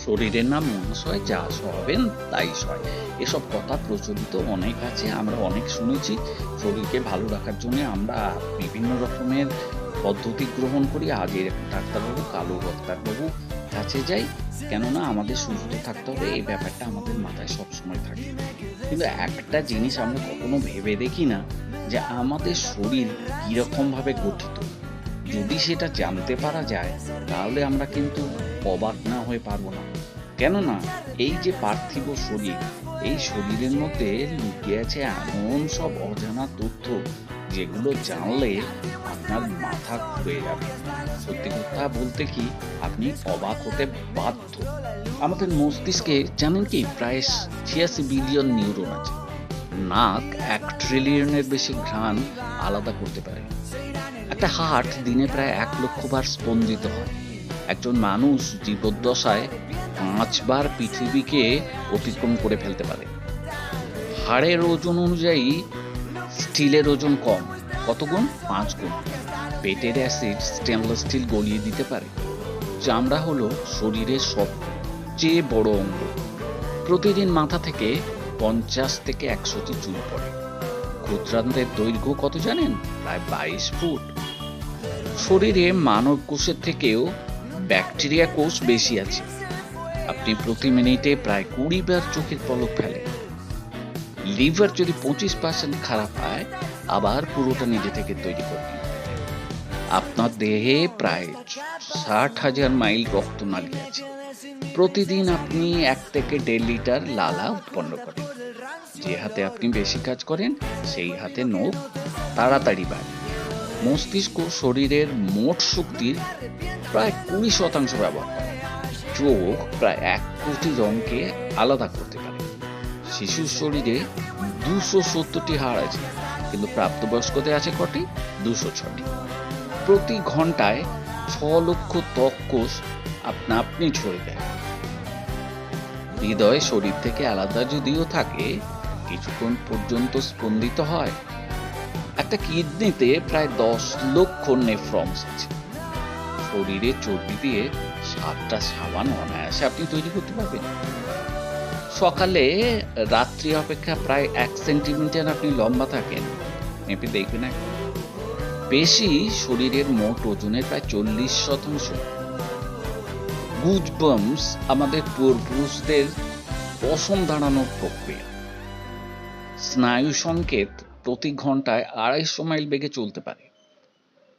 শরীরের নাম মহাশয়, যা হবেন তাই সয়। এসব কথা প্রচলিত অনেক আছে, আমরা অনেক শুনেছি। শরীরকে ভালো রাখার জন্য আমরা বিভিন্ন রকমের পদ্ধতি গ্রহণ করি। আজের ডাক্তারবাবু, কালো ডাক্তারবাবু কাছে যাই, কেননা আমাদের সুস্থ থাকতে হবে, এই ব্যাপারটা আমাদের মাথায় সবসময় থাকে। কিন্তু একটা জিনিস আমরা কখনো ভেবে দেখি না যে আমাদের শরীর কীরকমভাবে গঠিত। যদি সেটা জানতে পারা যায় তাহলে আমরা কিন্তু অবাক না হয়ে পারবো না। কেননা এই যে পার্থিব শরীর, এই শরীরের মধ্যে লুকিয়ে আছে এমন সব অজানা তথ্য, যেগুলো জানলে আপনার মাথা ঘুরে যাবে। সত্যি কথা বলতে কি, আপনি অবাক হতে বাধ্য। আমাদের মস্তিষ্কে জানেন কি, প্রায় 86 বিলিয়ন নিউরন আছে। নাক 1 ট্রিলিয়নের বেশি ঘ্রাণ আলাদা করতে পারে। একটা হার্ট দিনে প্রায় 1 লক্ষ বার স্পন্দিত হয়। একজন মানুষ জীবদ্দশায় 5 বার পৃথিবীকে অতিক্রম করে ফেলতে পারে। হাড়ের ওজন অনুযায়ী স্টিলের ওজন কম। কত গুণ? 5 গুণ। পেটের অ্যাসিড স্টেনলেস স্টিল গলিয়ে দিতে পারে। চামড়া হলো শরীরের সবচেয়ে বড় অঙ্গ। প্রতিদিন মাথা থেকে 50 থেকে 100টি চুল পড়ে। ক্ষুদ্রান্তের দৈর্ঘ্য কত জানেন? প্রায় 22 ফুট। শরীরে মানব কোষের থেকেও ব্যাকটেরিয়া কোষ বেশি আছে। আপনি প্রতি মিনিটে প্রায় 20 বার চোখের পলক ফেলেন। লিভার যদি 25% খারাপ হয়, আবার পুরোটা নিজে থেকে তৈরি করে নিতে পারে। আপনার দেহে প্রায় 60,000 মাইল রক্তনালী আছে। প্রতিদিন আপনি 1 থেকে 1.5 লিটার লালা উৎপন্ন করেন। যে হাতে আপনি বেশি কাজ করেন, সেই হাতে নখ তাড়াতাড়ি বাড়ে। মস্তিষ্ক শরীরের মোট শক্তির প্রায় 20% ব্যবহার করে। চোখ প্রায় 1 কোটি রঙকে আলাদা করতে পারে। শিশুর শরীরে 270টি হাড় আছে, কিন্তু প্রাপ্তবয়স্কদের আছে কটি? 206টি। প্রতি ঘন্টায় 6 লক্ষ ত্বক কোষ আপনি ঝরে দেয়। হৃদয় শরীর থেকে আলাদা যদিও থাকে, কিছুক্ষণ পর্যন্ত স্পন্দিত হয়। একটা কিডনিতে প্রায় 10 লক্ষ নেফ্রনস আছে। শরীরে চর্বি দিয়ে 7টা সাবান অনায়াসে আপনি তৈরি করতে পারবেন। সকালে রাত্রি অপেক্ষা প্রায় 1 সেন্টিমিটার আপনি লম্বা থাকেন। মেপে দেখবেন একবার। পেশি শরীরের মোট ওজনের প্রায় 40%। গুজবাম্পস আমাদের পূর্বপুরুষদের পশম দাঁড়ানোর প্রক্রিয়া। স্নায়ু সংকেত প্রতি ঘন্টায় 250 মাইল বেগে চলতে পারে।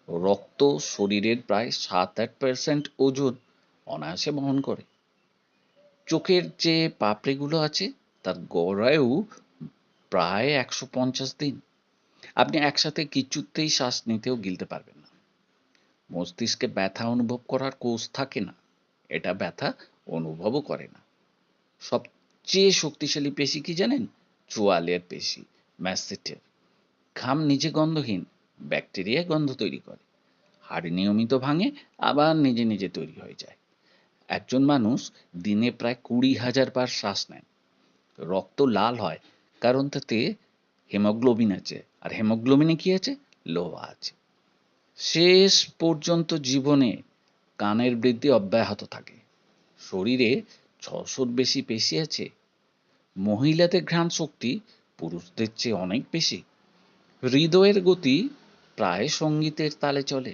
রক্ত শরীরের প্রায় 7-8% ওজন অনায়াসে বহন করে। চোখের যে পাপড়িগুলো আছে, তার গড়ায়ু প্রায় 150 দিন। আপনি একসাথে কিছুতেই শ্বাস নিতেও গিলতে পারবেন না। মস্তিষ্কে ব্যথা অনুভব করার কোষ থাকে না, এটা ব্যথা অনুভবও করে না। সবচেয়ে শক্তিশালী পেশি কি জানেন? চোয়ালের পেশি, ম্যাস্টেটের। ঘাম নিজে গন্ধহীন, ব্যাকটেরিয়া গন্ধ তৈরি করে। হাড় নিয়মিত ভাঙে, আবার নিজে নিজে তৈরি হয়ে যায়। একজন মানুষ দিনে প্রায় 20,000 বার শ্বাস নেন। রক্ত লাল হয় কারণ তাতে হেমোগ্লোবিন আছে, আর হেমোগ্লোবিনে কি আছে? লোহা আছে। শেষ পর্যন্ত জীবনে কানের বৃদ্ধি অব্যাহত থাকে। শরীরে 600-র বেশি পেশি আছে। মহিলাদের ঘ্রাণ শক্তি পুরুষদের চেয়ে অনেক বেশি। হৃদয়ের গতি প্রায় সঙ্গীতের তালে চলে।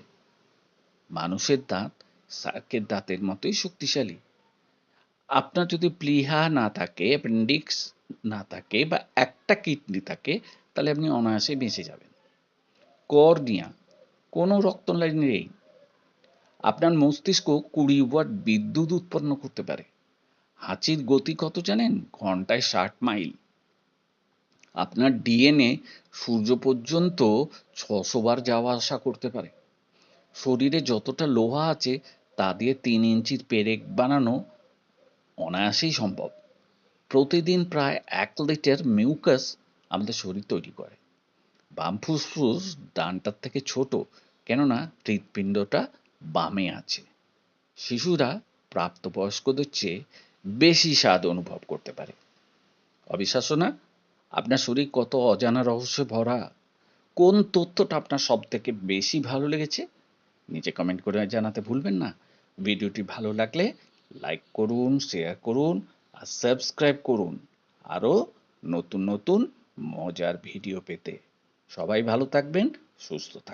মানুষের দাঁত শার্কের দাঁতের মতোই শক্তিশালী। আপনার যদি প্লীহা না থাকে, অ্যাপেন্ডিক্স না থাকে, বা একটা কিডনি থাকে, তাহলে আপনি অনায়াসে বেঁচে যাবেন। কর্নিয়া, কোনো রক্তনালী নেই। আপনার মস্তিষ্ক 20 ওয়াট বিদ্যুৎ উৎপন্ন করতে পারে। হাঁচির গতি কত জানেন? ঘন্টায় 60 মাইল। আপনার ডিএনএ সূর্য পর্যন্ত 600 বার যাওয়া আসা করতে পারে। শরীরে যতটা লোহা আছে, তা দিয়ে 3 ইঞ্চির পেরেক বানানো অনায়াসেই সম্ভব। প্রতিদিন প্রায় 1 লিটার মিউকাস আমাদের শরীর তৈরি করে। বাম ফুসফুস ডানটার থেকে ছোট, কেননা হৃৎপিণ্ডটা বামে আছে। শিশুরা প্রাপ্তবয়স্কদের চেয়ে বেশি স্বাদ অনুভব করতে পারে। অবিশ্বাস্য না? আপনার শরীর কত অজানা রহস্যে ভরা। কোন তথ্যটা আপনার সব থেকে বেশি ভালো লেগেছে? নিচে কমেন্ট করে জানাতে ভুলবেন না। ভিডিওটি ভালো লাগলে লাইক করুন, শেয়ার করুন আর সাবস্ক্রাইব করুন আরও নতুন নতুন মজার ভিডিও পেতে। সবাই ভালো থাকবেন, সুস্থ থাকবেন।